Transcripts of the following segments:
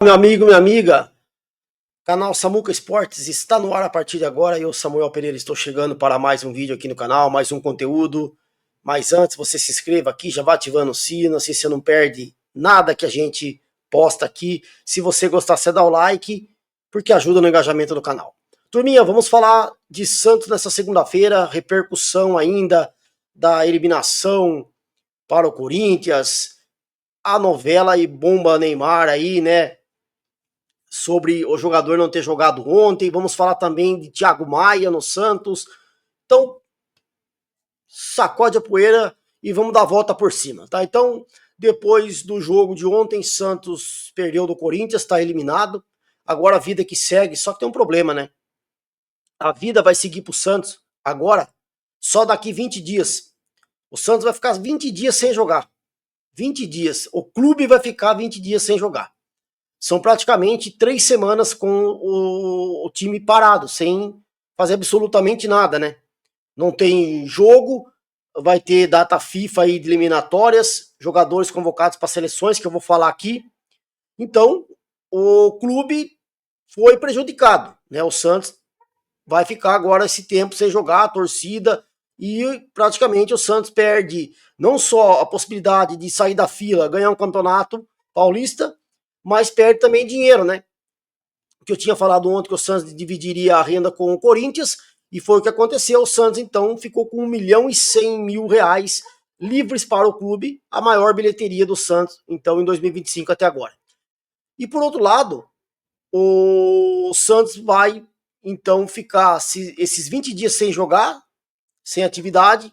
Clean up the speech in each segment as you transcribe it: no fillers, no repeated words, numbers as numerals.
Meu amigo, minha amiga, canal Samuca Esportes está no ar a partir de agora. Eu, Samuel Pereira, estou chegando para mais um vídeo aqui no canal, mais um conteúdo. Mas antes, você se inscreva aqui, já vai ativando o sino, assim você não perde nada que a gente posta aqui. Se você gostar, você dá o like, porque ajuda no engajamento do canal. Turminha, vamos falar de Santos nessa segunda-feira, repercussão ainda da eliminação para o Corinthians, a novela e bomba Neymar aí, né? Sobre o jogador não ter jogado ontem. Vamos falar também de Thiago Maia no Santos. Então, sacode a poeira e vamos dar a volta por cima, tá? Então, depois do jogo de ontem, Santos perdeu do Corinthians, está eliminado. Agora a vida que segue, só que tem um problema, né? A vida vai seguir pro Santos agora só daqui 20 dias. O Santos vai ficar 20 dias sem jogar. 20 dias. O clube vai ficar 20 dias sem jogar. São praticamente 3 semanas com o time parado, sem fazer absolutamente nada, né? Não tem jogo, vai ter data FIFA aí de eliminatórias, jogadores convocados para seleções, que eu vou falar aqui. Então, o clube foi prejudicado, né? O Santos vai ficar agora esse tempo sem jogar, a torcida, e praticamente o Santos perde não só a possibilidade de sair da fila, ganhar um campeonato paulista, mas perde também dinheiro, né? Que eu tinha falado ontem que o Santos dividiria a renda com o Corinthians, e foi o que aconteceu. O Santos, então, ficou com 1.100.000 reais livres para o clube, a maior bilheteria do Santos, então, em 2025 até agora. E por outro lado, o Santos vai, então, ficar esses 20 dias sem jogar, sem atividade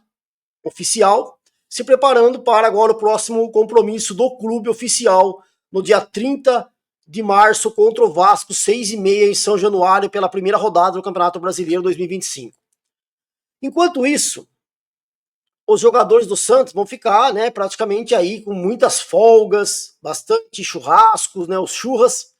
oficial, se preparando para agora o próximo compromisso do clube oficial, no dia 30 de março contra o Vasco, 6h30 em São Januário, pela primeira rodada do Campeonato Brasileiro 2025. Enquanto isso, os jogadores do Santos vão ficar, né, praticamente aí com muitas folgas, bastante churrascos, né, os churras,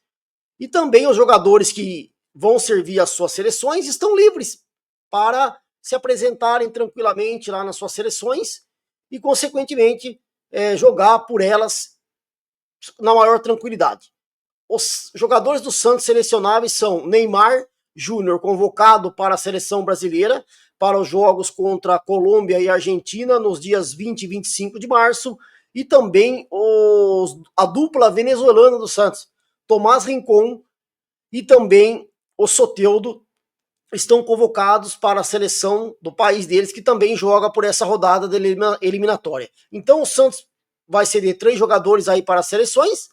e também os jogadores que vão servir as suas seleções estão livres para se apresentarem tranquilamente lá nas suas seleções e, consequentemente, jogar por elas na maior tranquilidade. Os jogadores do Santos selecionáveis são Neymar Júnior, convocado para a seleção brasileira para os jogos contra Colômbia e Argentina nos dias 20 e 25 de março, e também a dupla venezuelana do Santos, Tomás Rincon e também o Soteldo, estão convocados para a seleção do país deles, que também joga por essa rodada de eliminatória. Então o Santos vai ceder 3 jogadores aí para as seleções,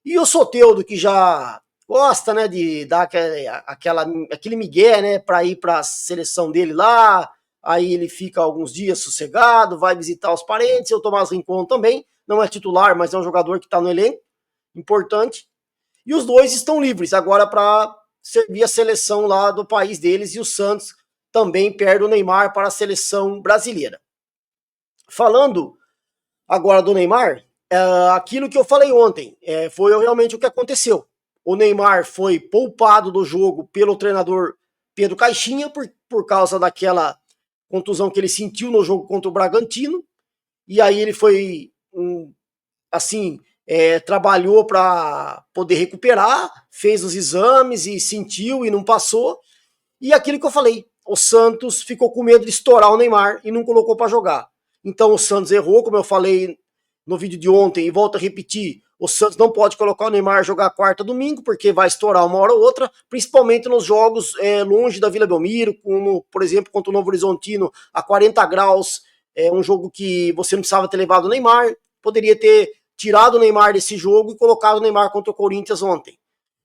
e o Soteldo, que já gosta, né, de dar aquele migué, né, para ir para a seleção dele lá, aí ele fica alguns dias sossegado, vai visitar os parentes. O Tomás Rincon também, não é titular, mas é um jogador que está no elenco, importante. E os dois estão livres agora para servir a seleção lá do país deles, e o Santos também perde o Neymar para a seleção brasileira. Falando agora do Neymar, aquilo que eu falei ontem foi realmente o que aconteceu. O Neymar foi poupado do jogo pelo treinador Pedro Caixinha por causa daquela contusão que ele sentiu no jogo contra o Bragantino, e aí ele foi trabalhou para poder recuperar, fez os exames e sentiu e não passou. E aquilo que eu falei, o Santos ficou com medo de estourar o Neymar e não colocou para jogar. Então o Santos errou, como eu falei no vídeo de ontem, e volto a repetir, o Santos não pode colocar o Neymar jogar quarta domingo, porque vai estourar uma hora ou outra, principalmente nos jogos longe da Vila Belmiro, como, por exemplo, contra o Novo Horizontino, a 40 graus, um jogo que você não precisava ter levado o Neymar, poderia ter tirado o Neymar desse jogo e colocado o Neymar contra o Corinthians ontem.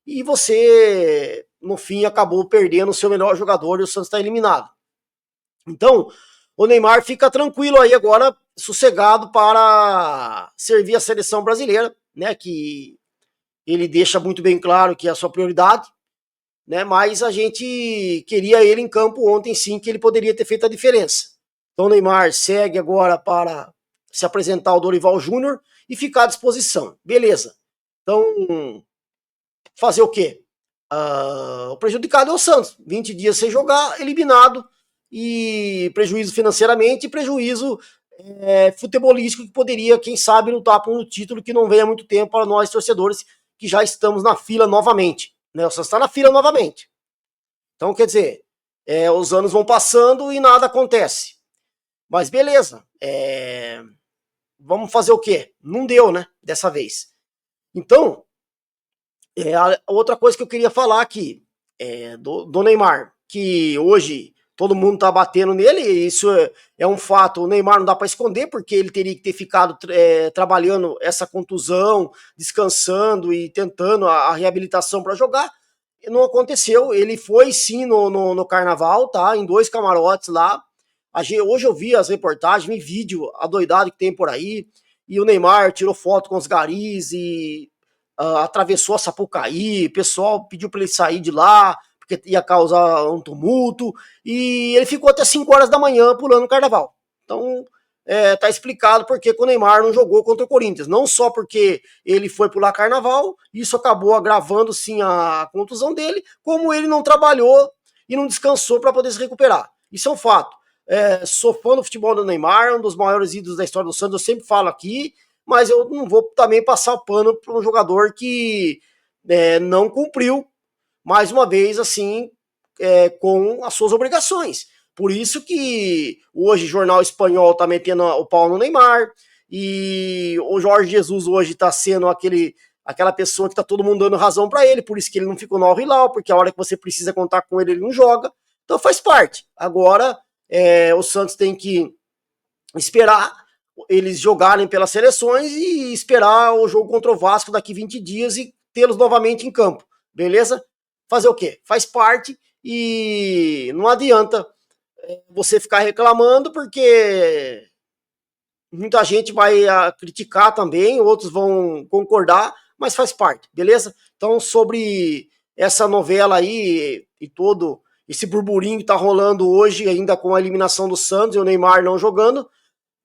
E você, no fim, acabou perdendo o seu melhor jogador e o Santos está eliminado. Então, o Neymar fica tranquilo aí agora, sossegado para servir a seleção brasileira, né, que ele deixa muito bem claro que é a sua prioridade, né, mas a gente queria ele em campo ontem sim, que ele poderia ter feito a diferença. Então o Neymar segue agora para se apresentar ao Dorival Júnior e ficar à disposição. Beleza. Então, fazer o quê? O prejudicado é o Santos. 20 dias sem jogar, eliminado, e prejuízo financeiramente e prejuízo futebolístico, que poderia, quem sabe, lutar por um título que não vem há muito tempo para nós torcedores, que já estamos na fila novamente, né? O Santos está na fila novamente. Então, quer dizer, os anos vão passando e nada acontece. Mas beleza, vamos fazer o quê? Não deu, né? Dessa vez. Então, a outra coisa que eu queria falar aqui do Neymar, que hoje todo mundo tá batendo nele, e isso é um fato, o Neymar não dá para esconder, porque ele teria que ter ficado trabalhando essa contusão, descansando e tentando a reabilitação para jogar. E não aconteceu, ele foi sim no carnaval, tá? Em 2 camarotes lá. Hoje eu vi as reportagens, vi vídeo adoidado que tem por aí, e o Neymar tirou foto com os garis e atravessou a Sapucaí, o pessoal pediu para ele sair de lá, porque ia causar um tumulto, e ele ficou até 5 horas da manhã pulando o carnaval. Então, tá explicado porque o Neymar não jogou contra o Corinthians. Não só porque ele foi pular carnaval, isso acabou agravando sim a contusão dele, como ele não trabalhou e não descansou para poder se recuperar. Isso é um fato. Sou fã do futebol do Neymar, um dos maiores ídolos da história do Santos, eu sempre falo aqui, mas eu não vou também passar o pano para um jogador que não cumpriu, mais uma vez, assim, com as suas obrigações. Por isso que hoje o jornal espanhol está metendo o pau no Neymar, e o Jorge Jesus hoje está sendo aquela pessoa que está todo mundo dando razão para ele, por isso que ele não ficou no Al-Hilal, porque a hora que você precisa contar com ele, ele não joga. Então faz parte. Agora, o Santos tem que esperar eles jogarem pelas seleções e esperar o jogo contra o Vasco daqui 20 dias e tê-los novamente em campo, beleza? Fazer o quê? Faz parte e não adianta você ficar reclamando, porque muita gente vai criticar também, outros vão concordar, mas faz parte, beleza? Então, sobre essa novela aí e todo esse burburinho que tá rolando hoje, ainda com a eliminação do Santos e o Neymar não jogando,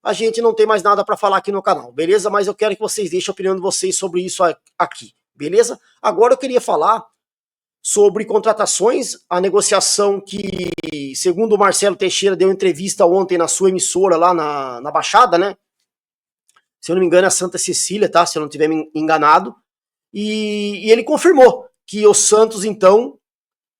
a gente não tem mais nada para falar aqui no canal, beleza? Mas eu quero que vocês deixem a opinião de vocês sobre isso aqui, beleza? Agora eu queria falar sobre contratações, a negociação que, segundo o Marcelo Teixeira, deu entrevista ontem na sua emissora lá na Baixada, né? Se eu não me engano é a Santa Cecília, tá? Se eu não estiver me enganado. E ele confirmou que o Santos, então,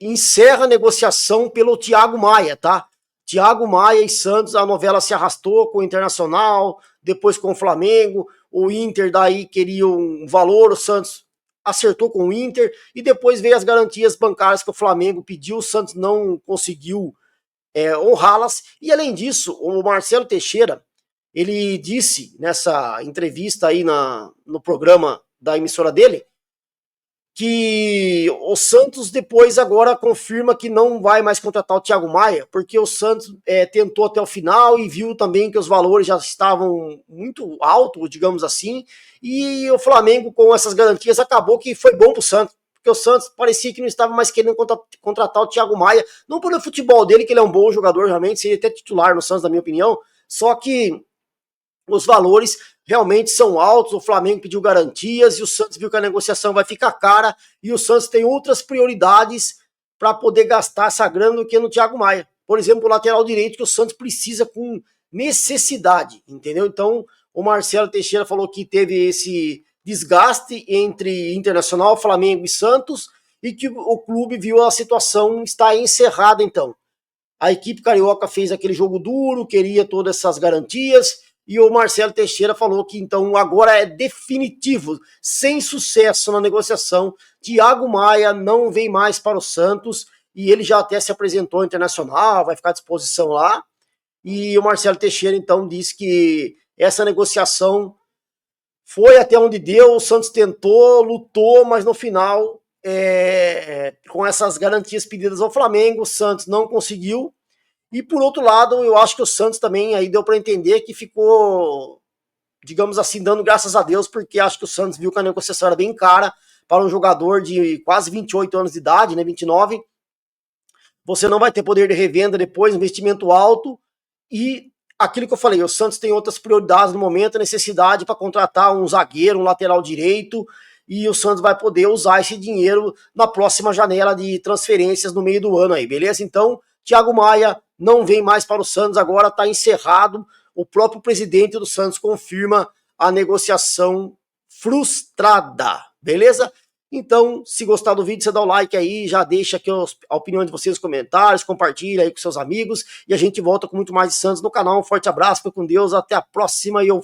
encerra a negociação pelo Thiago Maia, tá? Thiago Maia e Santos, a novela se arrastou com o Internacional, depois com o Flamengo, o Inter daí queria um valor, o Santos acertou com o Inter, e depois veio as garantias bancárias que o Flamengo pediu, o Santos não conseguiu honrá-las, e além disso, o Marcelo Teixeira, ele disse nessa entrevista aí no programa da emissora dele, que o Santos depois agora confirma que não vai mais contratar o Thiago Maia, porque o Santos tentou até o final e viu também que os valores já estavam muito altos, digamos assim, e o Flamengo com essas garantias acabou que foi bom pro Santos, porque o Santos parecia que não estava mais querendo contratar o Thiago Maia, não pelo futebol dele, que ele é um bom jogador realmente, seria até titular no Santos, na minha opinião, só que os valores realmente são altos, o Flamengo pediu garantias e o Santos viu que a negociação vai ficar cara e o Santos tem outras prioridades para poder gastar essa grana do que no Thiago Maia. Por exemplo, o lateral direito que o Santos precisa com necessidade, entendeu? Então, o Marcelo Teixeira falou que teve esse desgaste entre Internacional, Flamengo e Santos e que o clube viu a situação estar encerrada então. A equipe carioca fez aquele jogo duro, queria todas essas garantias, e o Marcelo Teixeira falou que então agora é definitivo, sem sucesso na negociação, Thiago Maia não vem mais para o Santos, e ele já até se apresentou ao Internacional, vai ficar à disposição lá, e o Marcelo Teixeira então disse que essa negociação foi até onde deu, o Santos tentou, lutou, mas no final, com essas garantias pedidas ao Flamengo, o Santos não conseguiu. E por outro lado, eu acho que o Santos também aí deu para entender que ficou, digamos assim, dando graças a Deus, porque acho que o Santos viu que a negociação era bem cara para um jogador de quase 28 anos de idade, né, 29. Você não vai ter poder de revenda depois, investimento alto, e aquilo que eu falei, o Santos tem outras prioridades no momento, a necessidade para contratar um zagueiro, um lateral direito, e o Santos vai poder usar esse dinheiro na próxima janela de transferências no meio do ano aí, beleza? Então, Thiago Maia não vem mais para o Santos, agora está encerrado, o próprio presidente do Santos confirma a negociação frustrada, beleza? Então, se gostar do vídeo, você dá o like aí, já deixa aqui a opinião de vocês nos comentários, compartilha aí com seus amigos e a gente volta com muito mais de Santos no canal. Um forte abraço, fica com Deus, até a próxima e eu